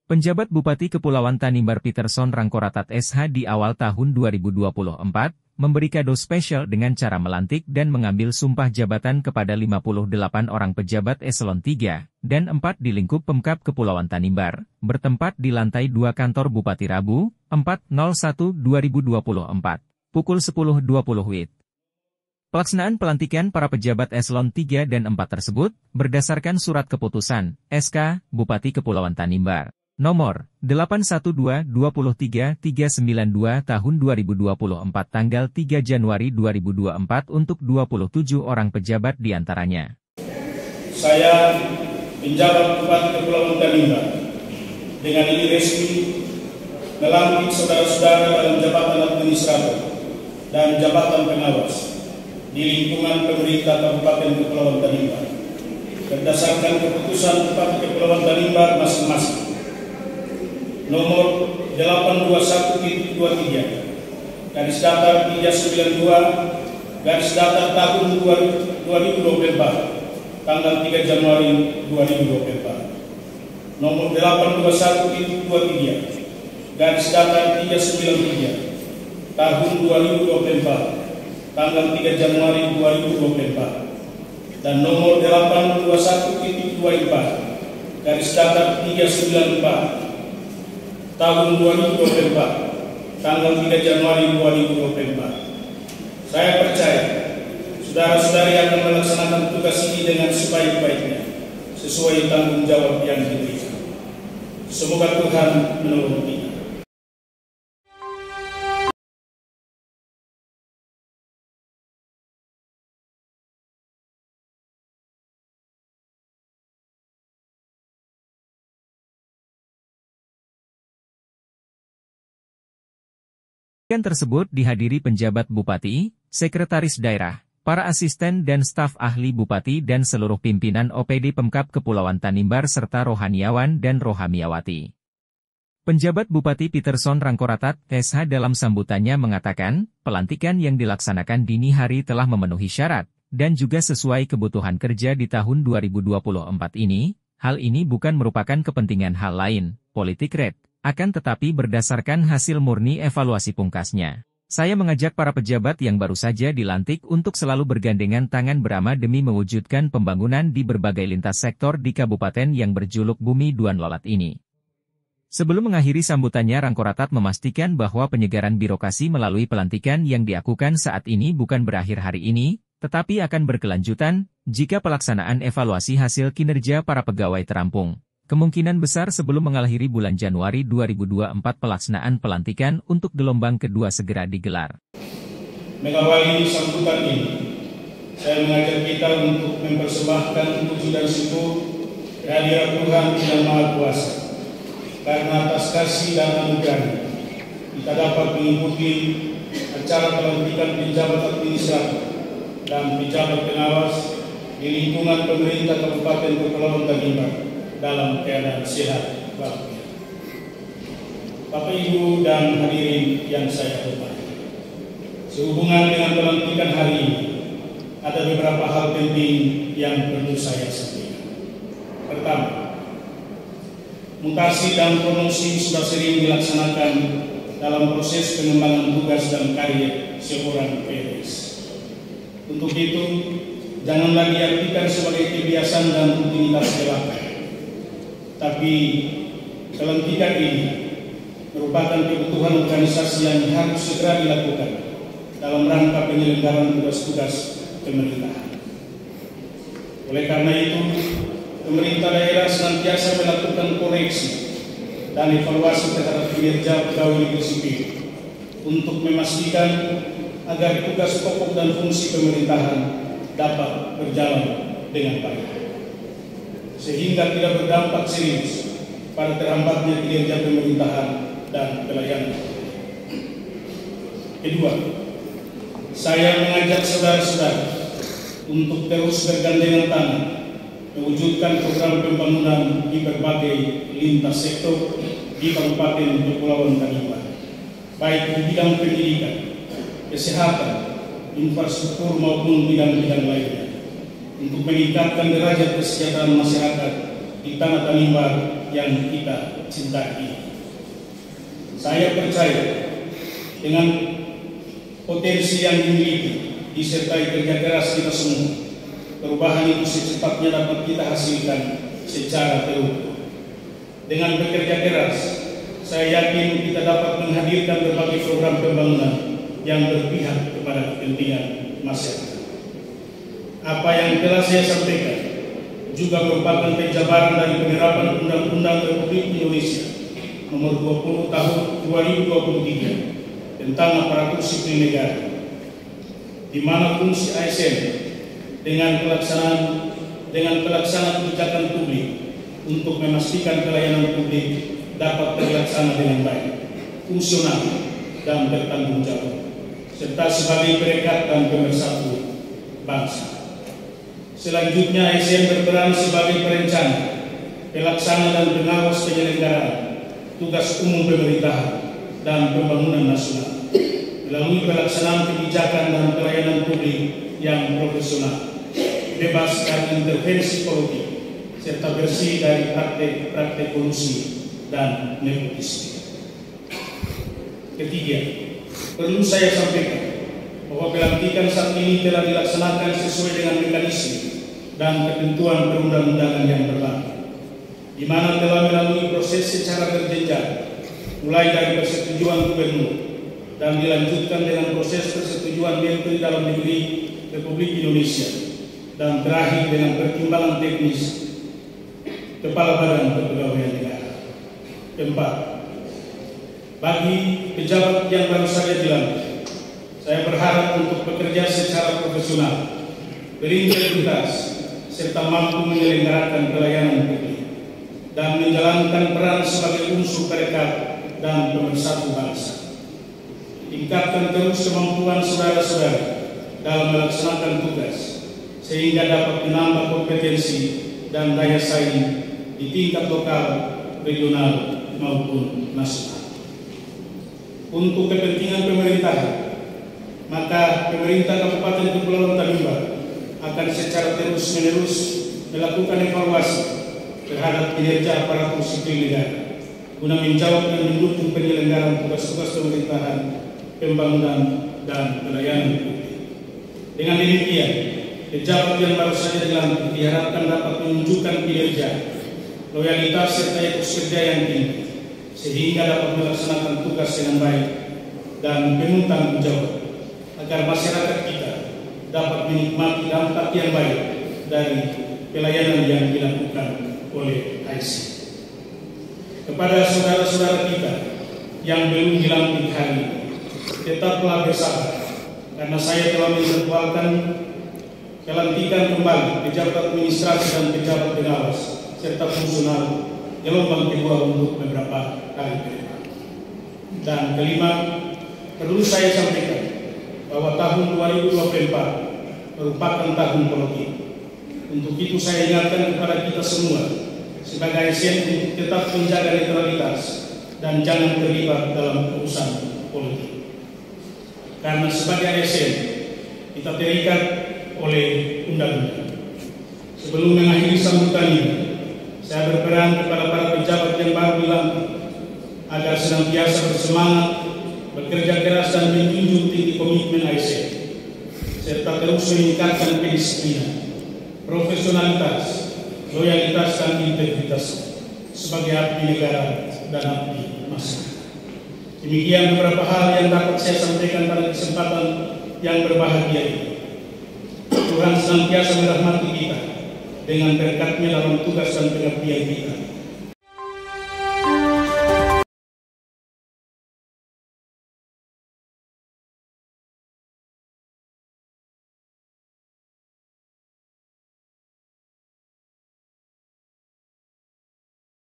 Penjabat Bupati Kepulauan Tanimbar Peterson Rangkoratat SH di awal tahun 2024, memberi kado spesial dengan cara melantik dan mengambil sumpah jabatan kepada 58 orang pejabat eselon 3 dan 4 di lingkup Pemkab Kepulauan Tanimbar, bertempat di lantai 2 kantor Bupati Rabu, 4/01/2024, pukul 10.20 WIB. Pelaksanaan pelantikan para pejabat eselon 3 dan 4 tersebut, berdasarkan Surat Keputusan, SK, Bupati Kepulauan Tanimbar, Nomor 812-23-392 tahun 2024 tanggal 3 Januari 2024 untuk 27 orang pejabat diantaranya. Saya, penjabat Bupati Kepulauan Tanimbar, dengan ini resmi melantik saudara-saudara dalam jabatan administrator dan jabatan pengawas di lingkungan pemerintah Kabupaten Kepulauan Tanimbar berdasarkan keputusan Bupati Kepulauan Tanimbar masing-masing. Nomor 821.23 garis datar 392 garis datar tahun 2024 tanggal 3 Januari 2024. Nomor 821.23 garis datar 393 tahun 2024 tanggal 3 Januari 2024 dan nomor 821.24 garis datar 394 tahun 2024, tanggal 3 Januari 2024. Saya percaya, saudara-saudari akan melaksanakan tugas ini dengan sebaik-baiknya, sesuai tanggung jawab yang diberikan. Semoga Tuhan menolong kita. Pelantikan tersebut dihadiri penjabat Bupati, Sekretaris Daerah, para asisten dan staf ahli Bupati dan seluruh pimpinan OPD Pemkab Kepulauan Tanimbar serta rohaniawan dan rohamiawati. Penjabat Bupati Peterson Rangkoratat, SH dalam sambutannya mengatakan, pelantikan yang dilaksanakan dini hari telah memenuhi syarat, dan juga sesuai kebutuhan kerja di tahun 2024 ini, hal ini bukan merupakan kepentingan hal lain, politik red. Akan tetapi berdasarkan hasil murni evaluasi pungkasnya. Saya mengajak para pejabat yang baru saja dilantik untuk selalu bergandengan tangan bersama demi mewujudkan pembangunan di berbagai lintas sektor di kabupaten yang berjuluk Bumi Duan Lolat ini. Sebelum mengakhiri sambutannya, Rangkoratat memastikan bahwa penyegaran birokrasi melalui pelantikan yang dilakukan saat ini bukan berakhir hari ini, tetapi akan berkelanjutan jika pelaksanaan evaluasi hasil kinerja para pegawai terampung. Kemungkinan besar sebelum mengakhiri bulan Januari 2024 pelaksanaan pelantikan untuk gelombang kedua segera digelar. Mengawali sambutan ini, saya mengajak kita untuk mempersembahkan puji dan syukur kehadirat Tuhan yang Maha Kuasa. Karena atas kasih dan anugerah kita dapat mengikuti acara pelantikan pejabat administratif dan pejabat pengawas di lingkungan pemerintah Kabupaten Kepulauan Tanimbar dalam keadaan sehat walafiat. Bapak Ibu dan hadirin yang saya hormati, sehubungan dengan pelantikan hari ini, ada beberapa hal penting yang perlu saya sampaikan. Pertama, mutasi dan promosi sudah sering dilaksanakan dalam proses pengembangan tugas dan karir seorang PNS. Untuk itu, jangan lagi artikan sebagai kebiasaan dan rutinitas belaka. Tapi pelantikan ini merupakan kebutuhan organisasi yang harus segera dilakukan dalam rangka penyelenggaraan tugas-tugas pemerintahan. Oleh karena itu, pemerintah daerah senantiasa melakukan koreksi dan evaluasi terhadap kinerja pegawai negeri sipil untuk memastikan agar tugas pokok dan fungsi pemerintahan dapat berjalan dengan baik, sehingga tidak berdampak serius pada terhambatnya kinerja pemerintahan dan pelayanan. Kedua, saya mengajak saudara-saudara untuk terus bergandengan tangan mewujudkan program pembangunan di berbagai lintas sektor di Kabupaten Kepulauan Tanimbar, baik di bidang pendidikan, kesehatan, infrastruktur maupun bidang-bidang lainnya, untuk meningkatkan derajat kesejahteraan masyarakat di di tanah Tanimbar yang kita cintai ini. Saya percaya dengan potensi yang dimiliki disertai kerja keras kita semua, perubahan itu secepatnya dapat kita hasilkan secara terukur. Dengan bekerja keras, saya yakin kita dapat menghadirkan berbagai program pembangunan yang berpihak kepada kepentingan masyarakat. Apa yang telah saya sampaikan juga merupakan penjabaran dari penerapan Undang-Undang Republik Indonesia Nomor 20 Tahun 2023 tentang aparatur sipil negara, di mana fungsi ASN dengan pelaksanaan kebijakan publik untuk memastikan pelayanan publik dapat terlaksana dengan baik, fungsional, dan bertanggung jawab, serta sebagai perekat dan pemersatu bangsa. Selanjutnya, ASN berperan sebagai perencana, pelaksana, dan pengawas penyelenggaraan tugas umum pemerintahan dan pembangunan nasional melalui pelaksanaan kebijakan dan pelayanan publik yang profesional, bebas dari intervensi politik, serta bersih dari praktek kolusi dan nepotisme. Ketiga, perlu saya sampaikan bahwa pelantikan saat ini telah dilaksanakan sesuai dengan mekanisme dan ketentuan perundang-undangan yang berlaku, di mana telah melalui proses secara berjenjang, mulai dari persetujuan gubernur dan dilanjutkan dengan proses persetujuan Menteri Dalam Negeri Republik Indonesia, dan terakhir dengan pertimbangan teknis Kepala Badan Kepegawaian Negara. Keempat, bagi pejabat yang baru saja dilantik, saya berharap untuk bekerja secara profesional, berintegritas, serta mampu menyelenggarakan pelayanan publik dan menjalankan peran sebagai unsur perekat dan pemersatu bangsa. Tingkatkan terus kemampuan saudara-saudara dalam melaksanakan tugas, sehingga dapat menambah kompetensi dan daya saing di tingkat lokal, regional, maupun nasional. Untuk kepentingan pemerintahan, maka pemerintah Kabupaten Kepulauan Tanimbar akan secara terus-menerus melakukan evaluasi terhadap kinerja aparatur sipil negara guna menjawab dan mendukung penyelenggaraan tugas-tugas pemerintahan, pembangunan, dan pelayanan publik. Dengan demikian, pejabat yang baru saja dilantik diharapkan dapat menunjukkan kinerja, loyalitas, serta etos kerja yang tinggi, sehingga dapat melaksanakan tugas dengan baik dan penuh tanggung jawab, agar masyarakat kita dapat menikmati dampak yang baik dari pelayanan yang dilakukan oleh ASN. Kepada saudara-saudara kita yang belum dilantik hari ini, tetaplah bersabar, karena saya telah menjadwalkan pelantikan kembali pejabat administrasi dan pejabat pengawas serta fungsional gelombang kedua untuk beberapa kali ke depan. Dan kelima, perlu saya sampaikan bahwa tahun 2024 merupakan tahun politik. Untuk itu saya ingatkan kepada kita semua sebagai ASN untuk tetap menjaga netralitas dan jangan terlibat dalam urusan politik. Karena sebagai ASN kita terikat oleh undang-undang. Sebelum mengakhiri sambutan ini, saya berperan kepada para pejabat yang baru dilantik agar senantiasa bersemangat, bekerja keras, dan menjunjung tinggi komitmen ASN, serta terus meningkatkan kedisiplinan, profesionalitas, loyalitas, dan integritas sebagai abdi negara dan abdi masyarakat. Demikian beberapa hal yang dapat saya sampaikan pada kesempatan yang berbahagia ini. Tuhan senantiasa merahmati kita dengan berkat-Nya dalam tugas dan pengabdian kita.